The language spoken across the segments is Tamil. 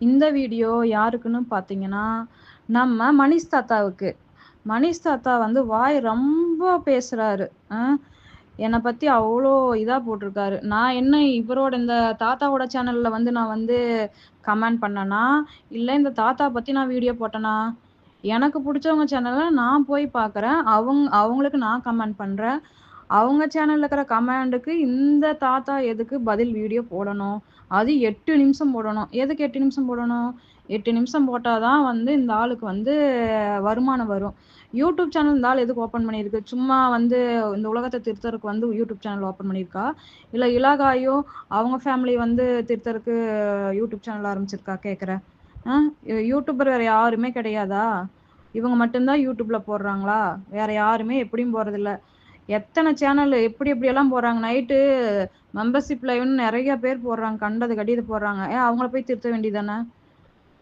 இந்த வீடியோ யாருக்குன்னு பார்த்தீங்கன்னா, நம்ம மனிஷ் தாத்தாவுக்கு. மனிஷ் தாத்தா வந்து வாய் ரொம்ப பேசுறாரு. அ என்ன பத்தி அவ்ளோ இதா போட்டிருக்காரு. நான் என்ன இவரோட இந்த தாத்தாவோட சேனல்ல வந்து நான் வந்து கமெண்ட் பண்ணனா, இல்ல இந்த தாத்தா பத்தி நான் வீடியோ போட்டனா? எனக்கு புடிச்சவங்க சேனல்ல நான் போய் பார்க்குறேன். அவங்களுக்கு நான் கமெண்ட் பண்றேன். அவங்க சேனல்ல இருக்கிற கமெண்டுக்கு இந்த தாத்தா எதுக்கு பதில் வீடியோ போடணும்? அது 8 நிமிஷம் போடணும். எதுக்கு 8 நிமிஷம் போடணும்? 8 நிமிஷம் போட்டா தான் வந்து இந்த ஆளுக்கு வந்து வருமானம் வரும். யூடியூப் சேனல் இந்த ஆள் எதுக்கு ஓப்பன் பண்ணியிருக்கு? சும்மா வந்து இந்த உலகத்த திருத்தறக்கு வந்து யூடியூப் சேனல் ஓப்பன் பண்ணியிருக்கா? இல்ல இலாகாயும் அவங்க ஃபேமிலி வந்து திருத்தறக்கு யூடியூப் சேனல் ஆரம்பிச்சிருக்கா கேட்கிறேன். அ யூடியூபர் வேற யாருமே கிடையாதா? இவங்க மட்டும் தான் யூடியூப்ல போடுறாங்களா? வேற யாருமே எப்படியும் போறதில்ல. எத்தன சேனல் எப்படி எப்படியெல்லாம் போடுறாங்க. நைட்டு மெம்பர்ஷிப் லைவ்ன்னு நெறைய பேர் போடுறாங்க. கண்டது கடியது போடுறாங்க. ஏன் அவங்கள போய் திருத்த வேண்டியதானே?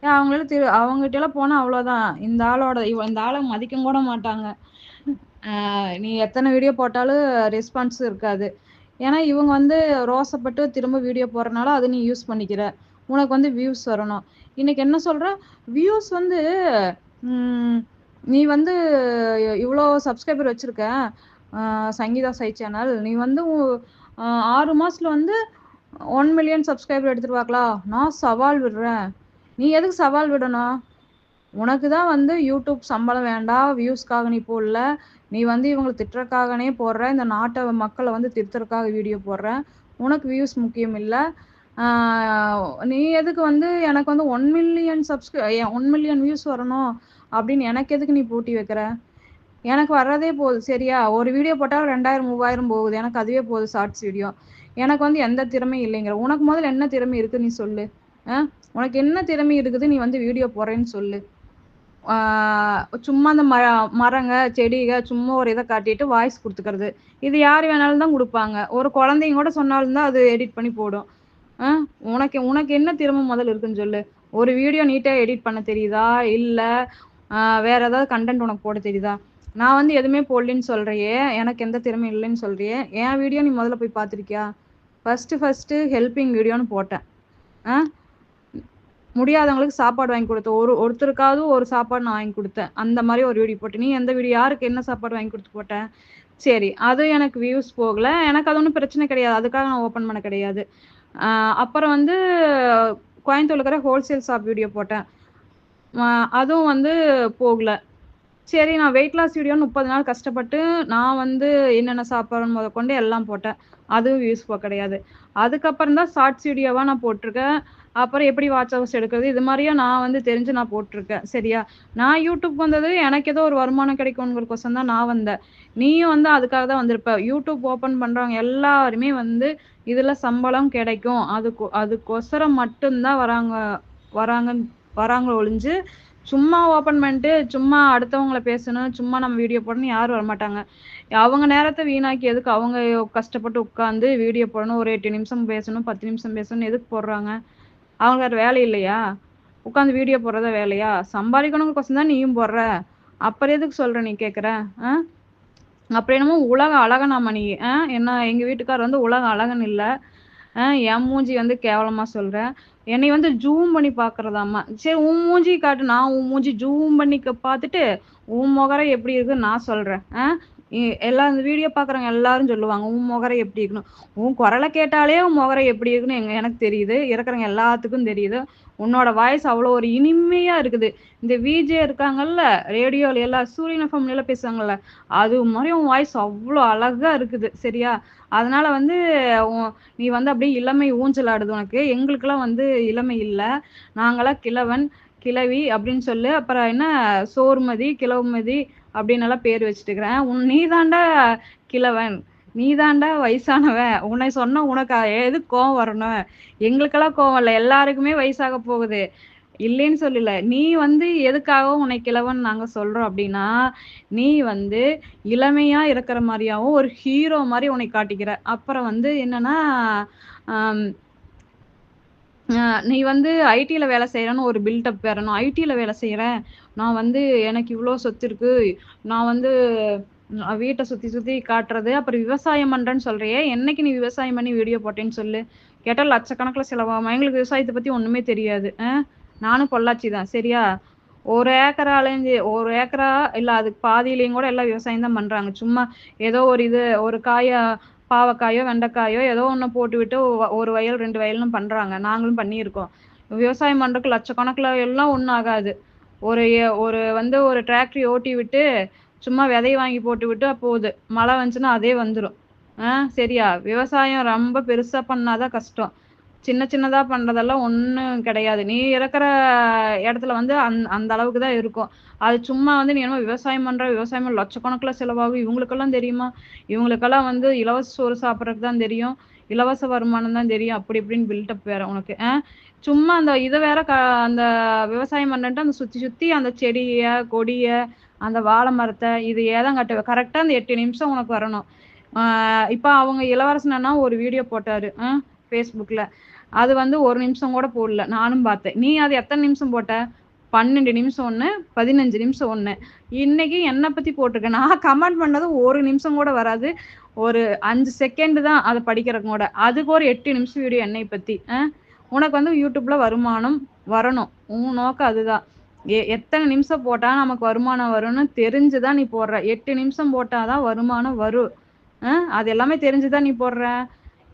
ஏன் அவங்ககிட்டலாம் போனா அவ்வளோதான். இந்த ஆள மதிக்க கூட மாட்டாங்க. நீ எத்தன வீடியோ போட்டாலும் ரெஸ்பான்ஸ் இருக்காது. ஏன்னா இவங்க வந்து ரோசப்பட்டு திரும்ப வீடியோ போடுறனால அத நீ யூஸ் பண்ணிக்கிற. உனக்கு வந்து வியூஸ் வரணும். இன்னைக்கு என்ன சொல்ற? வியூஸ் வந்து ம் நீ வந்து இவ்ளோ சப்ஸ்கிரைபர் வச்சிருக்க. சங்கீதா சாய் சேனல். நீ வந்து 6 மாசத்துல வந்து 1 மில்லியன் சப்ஸ்கிரைபர் எடுத்துட்டு வாக்கலாம். நான் சவால் விடுறேன். நீ எதுக்கு சவால் விடணும்? உனக்கு தான் வந்து யூடியூப் சம்பளம் வேண்டாம். வியூஸ்க்காக நீ போடல. நீ வந்து இவங்கள திட்டுறக்காகனே போடுற. இந்த நாட்ட மக்கள வந்து திருத்துறக்காக வீடியோ போடுற. உனக்கு வியூஸ் முக்கியம் இல்ல. ஆ நீ எதுக்கு வந்து எனக்கு வந்து 1 மில்லியன் 1 மில்லியன் வியூஸ் வரணும் அப்படின்னு எனக்கு எதுக்கு நீ போட்டி வைக்கிற? எனக்கு வர்றதே போதும் சரியா? ஒரு வீடியோ போட்டா 2000, 3000 போகுது. எனக்கு அதுவே போதும் ஷார்ட்ஸ் வீடியோ. எனக்கு வந்து எந்த திறமையும் இல்லைங்கிற. உனக்கு முதல்ல என்ன திறமை இருக்கு நீ சொல்லு. அ உனக்கு என்ன திறமை இருக்குது நீ வந்து வீடியோ போடுறேன்னு சொல்லு. சும்மா அந்த மரங்க, செடிக சும்மா ஒரு இத காட்டிட்டு வாய்ஸ் குடுத்துக்கிறது. இது யார் வேணாலும் தான் குடுப்பாங்க. ஒரு குழந்தைங்க கூட சொன்னாலும் தான் அது எடிட் பண்ணி போடும். அ உனக்கு உனக்கு என்ன திறமை முதல்ல இருக்குன்னு சொல்லு. ஒரு வீடியோ நீட்டா எடிட் பண்ண தெரியுதா? இல்ல வேற ஏதாவது கன்டென்ட் உனக்கு போட தெரியுதா? நான் வந்து எதுவுமே போடலன்னு சொல்றியே. எனக்கு எந்த திறமையும் இல்லைன்னு சொல்றியே. என் வீடியோ நீ முதல்ல போய் பார்த்துருக்கியா? ஃபர்ஸ்ட்டு ஹெல்பிங் வீடியோன்னு போட்டேன். அ முடியாதவங்களுக்கு சாப்பாடு வாங்கி குடுத்தேன். ஒருத்தருக்காவது ஒரு சாப்பாடு நான் வாங்கி குடுத்தேன். அந்த மாரி ஒரு வீடியோ போட்டேன். நீ எந்த வீடியோ யாருக்கு என்ன சாப்பாடு வாங்கி குடுத்து போட்ட? சரி. அது எனக்கு வியூஸ் போகல. எனக்கு அது ஒண்ணும் பிரச்சனை கிடையாது. அதுக்காக நான் ஓப்பன் பண்ண கிடையாது. அ அப்புறம் வந்து கோயம்புத்தூர்ல இருக்கிற ஹோல்சேல் ஷாப் வீடியோ போட்டேன். அ அதுவும் வந்து போகல. சரி நான் வெயிட் லாஸ் வீடியோ 30 நாள் கஷ்டப்பட்டு நான் வந்து என்னென்ன சாப்பிட்றேன்னு முதற்கொண்டு எல்லாம் போட்டேன். அதுவும் வியூஸ் கிடையாது. அதுக்கப்புறம் தான் ஷார்ட்ஸ் வீடியோவா நான் போட்டிருக்கேன். அப்புறம் எப்படி வாட்ச் ஹவர்ஸ் எடுக்கிறது, இது மாரியா நான் வந்து தெரிஞ்சு நான் போட்டிருக்கேன். சரியா? நான் யூடியூப் வந்தது எனக்கு ஏதோ ஒரு வருமானம் கிடைக்கும்ங்கிறதுக்கோசரம் தான் நான் வந்தேன். நீயும் வந்து அதுக்காக தான் வந்திருப்ப. யூடியூப் ஓப்பன் பண்றவங்க எல்லாருமே வந்து இதுல சம்பளம் கிடைக்கும். அதுக்கோசரம் மட்டும் தான் வராங்க வராங்களே ஒழிஞ்சு, சும்மா ஓப்பன் பண்ணிட்டு, சும்மா அடுத்தவங்கள பேசணும், சும்மா நம்ம வீடியோ போடணும்னு யாரும் வரமாட்டாங்க. அவங்க நேரத்த வீணாக்கி எதுக்கு அவங்க கஷ்டப்பட்டு உட்காந்து வீடியோ போடணும், ஒரு 8 நிமிஷம் பேசணும், 10 நிமிஷம் பேசணும்னு எதுக்கு போடுறாங்க? அவங்களுக்கு வேற வேலை இல்லையா? உட்காந்து வீடியோ போடுறதா வேலையா? சம்பாதிக்கணும்ங்கறதுக்கோசரம் தான் நீயும் போடுற. அப்புறம் எதுக்கு சொல்ற நீ கேட்குற? அ? அப்புறம் என்னமோ உலக அழகனாமா நீ. என்ன எங்க வீட்டுக்காரர் வந்து உலக அழகன் இல்ல. என் மூஞ்சி வந்து கேவலமா சொல்ற. என்னைய வந்து ஜூம் பண்ணி பார்க்கிறதாம்மா. சரி உன் மூஞ்சிய காட்டு. நான் உன் மூஞ்சி ஜூம் பண்ணி பார்த்துட்டு, உன் முகரை எப்படி இருக்குன்னு நான் சொல்றேன். எல்லா இந்த வீடியோ பார்க்குறவங்க எல்லாரும் சொல்லுவாங்க, உன் முகரை எப்படி இருக்குன்னு. உன் குரல கேட்டாலே உன் முகரை எப்படி இருக்குன்னு எனக்கு தெரியுது. இருக்கிறவங்க எல்லாத்துக்கும் தெரியுது. உன்னோட வாய்ஸ் அவ்வளோ ஒரு இனிமையா இருக்குது. இந்த விஜே இருக்காங்கல்ல, ரேடியோல எல்லாம் சூரியன் எஃப்எம்ல எல்லாம் பேசுவாங்கல்ல, அது மாரி உன் வாய்ஸ் அவ்வளோ அழகா இருக்குது. சரியா? அதனால வந்து நீ வந்து அப்படியே இளமை ஊஞ்சல் ஆடுது உனக்கு. எங்களுக்கெல்லாம் வந்து இளமை இல்ல. நாங்கலாம் கிழவன், கிழவி அப்படின்னு சொல்லு. அப்புறம் என்ன சோறுமதி, கிழவுமதி அப்படின்னு எல்லாம் பேர் வச்சுட்டுருக்கிறேன். நீ தான்டா கிழவன். நீ தான்டா வயசானவன். உன்னை சொன்னா உனக்கு எதுக்கு கோவம் வரணும்? எங்களுக்கெல்லாம் கோவம் இல்ல. எல்லாருக்குமே வயசாக போகுது. இல்லைன்னு சொல்லல. நீ வந்து எதுக்காக உன்னை கிழவன் நாங்க சொல்றோம் அப்படின்னா, நீ வந்து இளமையா இருக்கிற மாரியாவும், ஒரு ஹீரோ மாரி உன்னை காட்டிக்கிற. அப்புறம் வந்து என்னன்னா, அம் நீ வந்து ஐடில வேலை செய்றேன்னு ஒரு பில்டப் பெறணும். ஐடில வேலை செய்றேன். நான் வந்து எனக்கு இவ்ளோ சொத்து இருக்கு. நான் வந்து வீட்ட சுத்தி சுத்தி காட்டுறது. அப்புறம் விவசாயம் பண்றேன்னு சொல்றியே, என்னைக்கு நீ விவசாயம் பண்ணி வீடியோ போட்டேன்னு சொல்லு. கேட்டா லட்சக்கணக்குல செலவாகும். எங்களுக்கு விவசாயத்த பத்தி ஒண்ணுமே தெரியாது. நானும் பொள்ளாச்சி தான் சரியா. ஒரு ஏக்கரா இல்ல அதுக்கு பாதியிலையும் கூட எல்லாம் விவசாயம் தான் பண்றாங்க. சும்மா ஏதோ ஒரு பாவக்காயோ வெண்டைக்காயோ ஏதோ ஒண்ணு போட்டு விட்டு ஒரு வயல் 2 வயல்னு பண்றாங்க. நாங்களும் பண்ணியிருக்கோம். விவசாயம் பண்றதுக்கு லட்சக்கணக்குல எல்லாம் ஒண்ணும் ஆகாது. ஒரு டிராக்டர் ஓட்டி விட்டு சும்மா விதைய வாங்கி போட்டு விட்டு போகுது. மழை வந்துச்சுன்னா அதே வந்துடும். சரியா. விவசாயம் ரொம்ப பெருசா பண்ணாதான் கஷ்டம். சின்ன சின்னதா பண்றதெல்லாம் ஒண்ணும் கிடையாது. நீ இருக்கிற இடத்துல வந்து அந்த அளவுக்கு தான் இருக்கும். அது சும்மா வந்து நீ என்னமோ விவசாயம் லட்சக்கணக்குல செலவாகும். இவங்களுக்கெல்லாம் தெரியுமா? இவங்களுக்கெல்லாம் வந்து இலவச சோறு சாப்பிட்றதுக்கு தான் தெரியும். இலவச வருமானம் தான் தெரியும். அப்படி இப்படின்னு பில்டப் வேற உனக்கு. சும்மா அந்த இதை வேற அந்த விவசாயம் பண்ணிட்டு அந்த சுத்தி சுத்தி அந்த செடிய கொடிய அந்த வாழை மரத்தை இது ஏதான் கட்டுவ கரெக்டா அந்த 8 நிமிஷம் உனக்கு வரணும். இப்ப அவங்க இளவரசனா ஒரு வீடியோ போட்டாரு Facebookல. அது வந்து 1 நிமிஷம் கூட போடல. நானும் பார்த்தேன். நீ அது எத்தனை நிமிஷம் போட்ட? 12 நிமிஷம் ஒண்ணு, 15 நிமிஷம் ஒண்ணு. இன்னைக்கு என்ன பத்தி போட்டிருக்க? நான் கமெண்ட் பண்ணது 1 நிமிஷம் கூட வராது. ஒரு 5 செகண்ட் தான் அதை படிக்கிறதுக்கு கூட. அதுக்கு ஒரு 8 நிமிஷம் வீடியோ என்னை பத்தி. உனக்கு வந்து யூடியூப்ல வருமானம் வரணும். உன் நோக்கம் அதுதான். எத்தனை நிமிஷம் போட்டா நமக்கு வருமானம் வரும்னு தெரிஞ்சுதான் நீ போடுற. 8 நிமிஷம் போட்டாதான் வருமானம் வரும். அது எல்லாமே தெரிஞ்சுதான் நீ போடுற.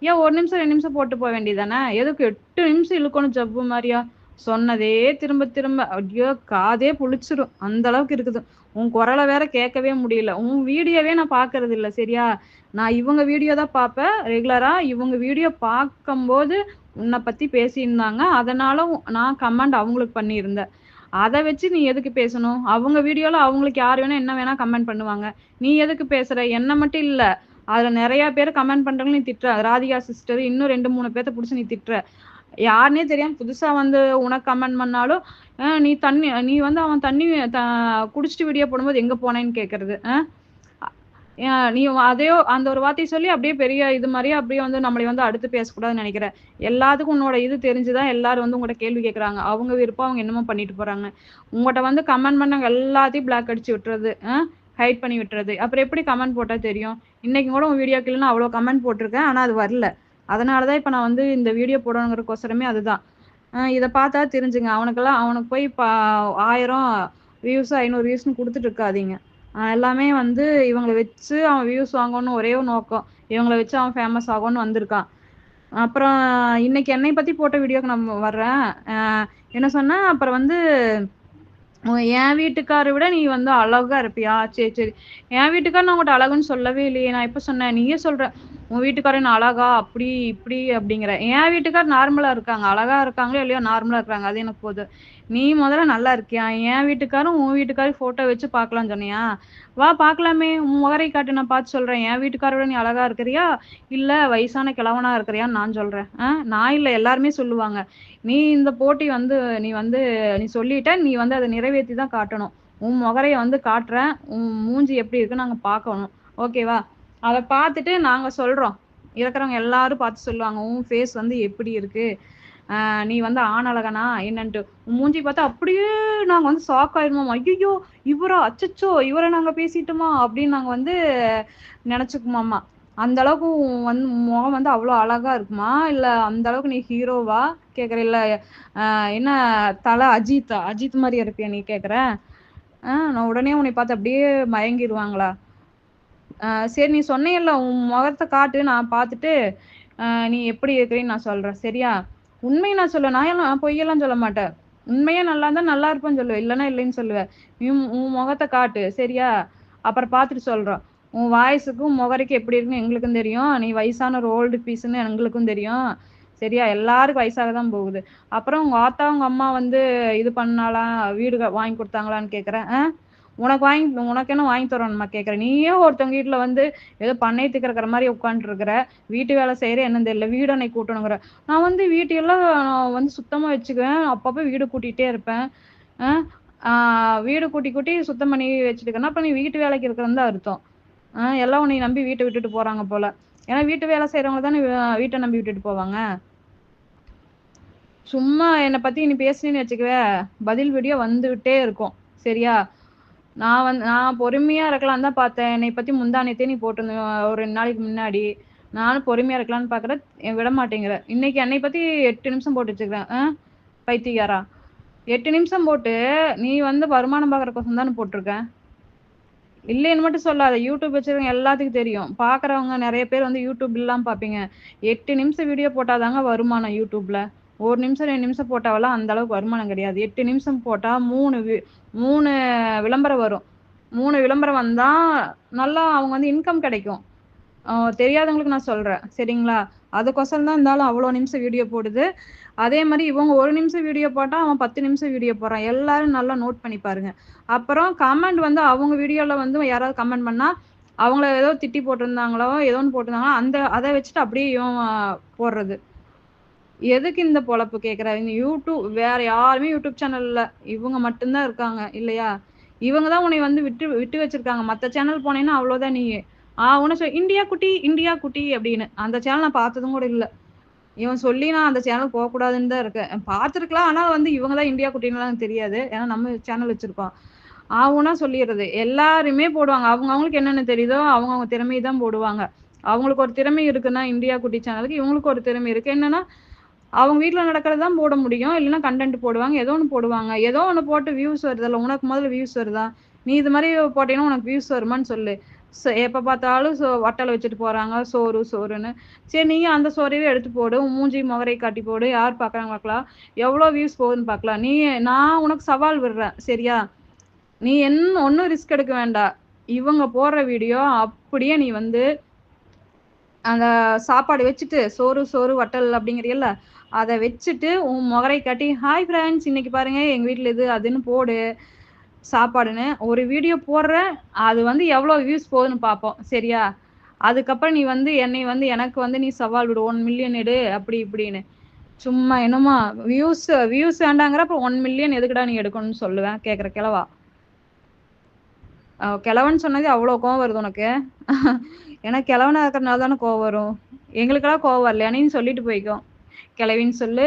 ஏன் 1 நிமிஷம் 2 நிமிஷம் போட்டு போக வேண்டியதானே? எதுக்கு 8 நிமிஷம் இழுக்கணும் ஜவ்வு மாதிரியா? சொன்னதே திரும்ப திரும்ப ஐயோ காதே புளிச்சிடும். அந்த அளவுக்கு இருக்குது. உன் குரலை வேற கேட்கவே முடியல. உன் வீடியோவே நான் பாக்குறது இல்ல சரியா. நான் இவங்க வீடியோ தான் பார்ப்பேன் ரெகுலரா. இவங்க வீடியோ பார்க்கும்போது உன்னை பத்தி பேசியிருந்தாங்க. அதனால நான் கமெண்ட் அவங்களுக்கு பண்ணியிருந்தேன். அதை வச்சு நீ எதுக்கு பேசணும்? அவங்க வீடியோல அவங்களுக்கு யார் வேணா என்ன வேணா கமெண்ட் பண்ணுவாங்க. நீ எதுக்கு பேசுற? என்ன மட்டும் இல்ல, அதுல நிறைய பேர் கமெண்ட் பண்றவங்க நீ திட்டுற. ராதிகா சிஸ்டர் இன்னும் 2-3 பேர்த்த புடிச்சு நீ திட்டுற. யாருன்னே தெரியாம புதுசா வந்து உனக்கு கமெண்ட் பண்ணாலும் நீ வந்து அவன் தண்ணி குடிச்சிட்டு வீடியோ போடும்போது எங்க போனேன்னு கேக்குறது. நீ அதையோ அந்த ஒரு வார்த்தையை சொல்லி அப்படியே பெரிய இது மாதிரியே அப்படியே வந்து நம்மளை வந்து அடுத்து பேசக்கூடாதுன்னு நினைக்கிறேன். எல்லாத்துக்கும் உன்னோட இது தெரிஞ்சுதான் எல்லாரும் வந்து உங்கள்கிட்ட கேள்வி கேட்கறாங்க. அவங்க விருப்பம் அவங்க என்னமோ பண்ணிட்டு போறாங்க. உங்கள்கிட்ட வந்து கமெண்ட் பண்ணாங்க எல்லாத்தையும் பிளாக் அடிச்சு விட்டுறது, ஹைட் பண்ணி விட்டுறது. அப்புறம் எப்படி கமெண்ட் போட்டா தெரியும்? இன்னைக்கு கூட உன் வீடியோக்கு இல்லைன்னா அவ்வளோ கமெண்ட் போட்டிருக்கேன், ஆனா அது வரல. அதனாலதான் இப்ப நான் வந்து இந்த வீடியோ போடணுங்கிறக்கோசரமே அதுதான். இதை பார்த்தா தெரிஞ்சுங்க. அவனுக்கு போய் 1000 வியூஸ் 500 வியூஸ்ன்னு கொடுத்துட்டு இருக்காதீங்க. எல்லாமே வந்து இவங்களை வச்சு அவன் வியூஸ் வாங்கணும்னு ஒரே ஒரு நோக்கம். இவங்களை வச்சு அவன் ஃபேமஸ் ஆகும்னு வந்திருக்கான். அப்புறம் இன்னைக்கு என்னை பத்தி போட்ட வீடியோக்கு நம்ம வர்றேன். என்ன சொன்னா அப்புறம் வந்து என் வீட்டுக்காரை விட நீ வந்து அழகா இருப்பியா? சரி சரி. என் வீட்டுக்காரர் நான் உங்கள்கிட்ட அழகுன்னு சொல்லவே இல்லையே. நான் எப்ப சொன்னேன்? நீயே சொல்ற உன் வீட்டுக்காரன் அழகா அப்படி இப்படி அப்படிங்கிற. என் வீட்டுக்கார் நார்மலா இருக்காங்க. அழகா இருக்காங்களோ இல்லையோ நார்மலா இருக்காங்க. அது எனக்கு போதும். நீ முதல்ல நல்லா இருக்கியா? என் வீட்டுக்காரும் உன் வீட்டுக்காரும் போட்டோ வச்சு பார்க்கலாம்னு சொன்னியா? வா பார்க்கலாமே. உன் முகரை காட்டு, நான் பார்த்து சொல்றேன். என் வீட்டுக்காரோட நீ அழகா இருக்கிறியா இல்ல வயசான கிழவனா இருக்கிறியான்னு நான் சொல்றேன். நான் இல்ல எல்லாருமே சொல்லுவாங்க. நீ இந்த போட்டி வந்து நீ சொல்லிட்ட. நீ வந்து அதை நிறைவேற்றி தான் காட்டணும். உன் முகரைய வந்து காட்டுறேன். உன் மூஞ்சி எப்படி இருக்குன்னு நாங்க பார்க்கணும். ஓகேவா? அதை பார்த்துட்டு நாங்க சொல்றோம். இருக்கிறவங்க எல்லாரும் பார்த்து சொல்லுவாங்க உன் ஃபேஸ் வந்து எப்படி இருக்கு, நீ வந்து ஆணழகனா என்னன்ட்டு. உன் மூஞ்சி பார்த்தா அப்படியே நாங்க வந்து ஷாக் ஆயிடுவோம். ஐயோ இவரா, அச்சச்சோ இவரை நாங்க பேசிட்டோமா அப்படின்னு நாங்க வந்து நினைச்சுக்குமாமா. அந்த அளவுக்கு வந்து முகம் வந்து அவ்வளோ அழகா இருக்குமா? இல்ல அந்த அளவுக்கு நீ ஹீரோவா கேக்குற? இல்ல என்ன தலை அஜித் மாதிரி இருப்பியா நீ கேக்குற? நான் உடனே உன்னை பார்த்து அப்படியே மயங்கிடுவாங்களா? சரி நீ சொன்னேல்ல உன் முகத்தை காட்டு, நான் பார்த்துட்டு நீ எப்படி இருக்கிறேன்னு நான் சொல்றேன் சரியா. உண்மையை நான் சொல்லுவேன். நான் பொய்யெல்லாம் சொல்ல மாட்டேன். உண்மையா நல்லா இருந்தா நல்லா இருப்பேன்னு சொல்லுவேன், இல்லைன்னா இல்லைன்னு சொல்லுவேன். நீ உன் முகத்தை காட்டு சரியா. அப்புறம் பார்த்துட்டு சொல்றோம். உன் வாய்ஸுக்கும் முகரைக்கும் எப்படி இருக்குன்னு எங்களுக்கும் தெரியும். நீ வயசான ஒரு ஓல்டு பீஸ்ன்னு எங்களுக்கும் தெரியும் சரியா. எல்லாருக்கும் வயசாக தான் போகுது. அப்புறம் உங்க ஆத்தா உங்க அம்மா வந்து இது பண்ணாலாம், வீடு வாங்கி கொடுத்தாங்களான்னு கேக்குறேன். உனக்கு என்ன வாங்கி தரோம்மா கேக்குறேன். நீயே ஒருத்தவங்க வீட்டுல வந்து ஏதோ பண்ணையத்துக்கு இருக்கிற மாதிரி உட்காந்துட்டு இருக்கிற. வீட்டு வேலை செய்யற என்னன்னு தெரியல, வீடு அன்னைக்கு கூட்டணுங்கிற. நான் வந்து வீட்டையெல்லாம் வந்து சுத்தமா வச்சுக்குவேன். அப்பப்ப வீடு கூட்டிகிட்டே இருப்பேன். வீடு கூட்டி சுத்தம் பண்ணி வச்சுட்டு இருக்கேன்னா அப்ப நீ வீட்டு வேலைக்கு இருக்கிறது தான் அர்த்தம். எல்லாம் உன்னை நம்பி வீட்டை விட்டுட்டு போறாங்க போல. ஏன்னா வீட்டு வேலை செய்யறவங்க தானே வீட்டை நம்பி விட்டுட்டு போவாங்க. சும்மா என்னை பத்தி நீ பேசுனேன்னு வச்சுக்குவே, பதில் வீடியோ வந்துகிட்டே இருக்கும் சரியா. நான் பொறுமையா இருக்கலாம்னு தான் பார்த்தேன். என்னை பத்தி முந்தானேத்தே நீ போட்டிருந்த ஒரு 2 நாளைக்கு முன்னாடி. நானும் பொறுமையா இருக்கலாம்னு பாக்குறேன், விட மாட்டேங்கிற. இன்னைக்கு என்னை பத்தி 8 நிமிஷம் போட்டு வச்சுக்கிறேன். பைத்தியக்காரா. 8 நிமிஷம் போட்டு நீ வந்து வருமானம் பார்க்கறதுக்கோசரம் தானே போட்டிருக்க. இல்லைன்னு மட்டும் சொல்லாத. யூடியூப் வச்சிருக்கவங்க எல்லாத்துக்கும் தெரியும். பார்க்குறவங்க நெறைய பேர் வந்து யூடியூப் இல்லாம பார்ப்பீங்க. 8 நிமிஷம் வீடியோ போட்டாதாங்க வருமானம் யூடியூப்ல. 1 நிமிஷம் 2 நிமிஷம் போட்டாவெல்லாம் அந்த அளவுக்கு வருமானம் கிடையாது. 8 நிமிஷம் போட்டா 3 விளம்பரம் வரும். 3 விளம்பரம் வந்தா நல்லா அவங்க வந்து இன்கம் கிடைக்கும். தெரியாதவங்களுக்கு நான் சொல்றேன். சரிங்களா? அதுக்கோசரம் தான் இந்த ஆளு அவ்வளோ நிமிஷம் வீடியோ போடுது. அதே மாரி இவங்க 1 நிமிஷம் வீடியோ போட்டா, அவன் 10 நிமிஷம் வீடியோ போடுறான். எல்லாரும் நல்லா நோட் பண்ணி பாருங்க. அப்புறம் கமெண்ட் வந்து அவங்க வீடியோல வந்து யாராவது கமெண்ட் பண்ணா, அவங்கள ஏதோ திட்டி போட்டிருந்தாங்களோ, ஏதோ ஒண்ணு போட்டிருந்தாங்களோ, அத வச்சுட்டு அப்படியே இவன் போடுறது. எதுக்கு இந்த பொழப்பு கேட்குற? இந்த யூடியூப் வேற யாருமே யூடியூப் சேனல் இல்ல. இவங்க மட்டும் தான் இருக்காங்க. இல்லையா? இவங்க தான் உன்னை வந்து விட்டு விட்டு வச்சிருக்காங்க. மத்த சேனல் போனேன்னா அவ்வளோதான் நீ. உன்ன இந்தியா குட்டி, இந்தியா குட்டி அப்படின்னு. அந்த சேனல் நான் பார்த்ததும் கூட இல்ல. இவன் சொல்லி நான் அந்த சேனல் போகக்கூடாதுன்னு தான் இருக்கேன். பார்த்துருக்கலாம். ஆனா வந்து இவங்க தான் இந்தியா குட்டின்னுலாம் எனக்கு தெரியாது. ஏன்னா நம்ம சேனல் வச்சிருக்கோம். ஆவுன்னா சொல்லிறது. எல்லாருமே போடுவாங்க. அவங்க அவங்களுக்கு என்னென்ன தெரியுதோ அவங்க அவங்க திறமைய தான் போடுவாங்க. அவங்களுக்கு ஒரு திறமை இருக்குன்னா இந்தியா குட்டி சேனலுக்கு இவங்களுக்கு ஒரு திறமை இருக்கு. என்னன்னா அவங்க வீட்ல நடக்கிறது தான் போட முடியும். இல்லன்னா கன்டென்ட் போடுவாங்க. ஏதோ ஒண்ணு போடுவாங்க. ஏதோ ஒண்ணு போட்டு வியூஸ் வருதுல்ல. உனக்கு முதல்ல வியூஸ் வருதா? நீ இது மாரி போட்டீன்னா உனக்கு வியூஸ் வருமான்னு சொல்லு. எப்ப பார்த்தாலும் வட்டல வச்சுட்டு போறாங்க. சோறு சோறுன்னு. சரி நீயும் அந்த சோறையே எடுத்து போடு. உன் மூஞ்சி முகரை காட்டி போடு. யார் பார்க்குறாங்க பார்க்கலாம். எவ்வளோ வியூஸ் போகுதுன்னு பார்க்கலாம். நான் உனக்கு சவால் விடுறேன். சரியா? நீ ஒண்ணும் ரிஸ்க் எடுக்க வேண்டாம். இவங்க போடுற வீடியோ அப்படியே நீ வந்து அந்த சாப்பாடு வச்சுட்டு சோறு சோறு வட்டல் அப்படிங்கிறியல்ல அதை வச்சுட்டு உன் முகரை காட்டி ஹாய் ஃப்ரெண்ட்ஸ் இன்னைக்கு பாருங்க எங்க வீட்டுல இது அதுன்னு போடு சாப்பாடுன்னு ஒரு வீடியோ போடுற அது வந்து எவ்வளவு வியூஸ் போகுதுன்னு பார்ப்போம். சரியா? அதுக்கப்புறம் நீ வந்து என்னை வந்து எனக்கு வந்து நீ சவால் விடு 1 மில்லியன் எடு அப்படி இப்படின்னு. சும்மா என்னமா வியூஸ் வேண்டாங்கிற அப்புறம் 1 மில்லியன் எதுக்குடா நீ எடுக்கணும்னு சொல்லுவேன் கேக்குற கிழவா. கிழவன் சொன்னது அவ்வளவு கோவம் வருது உனக்கு. ஏன்னா கிழவனா இருக்கிறனால தானே கோவம் வரும். எங்களுக்கெல்லாம் கோவம் வரலையா? நீ சொல்லிட்டு போய்க்கோ. கிழவின்னு சொல்லு,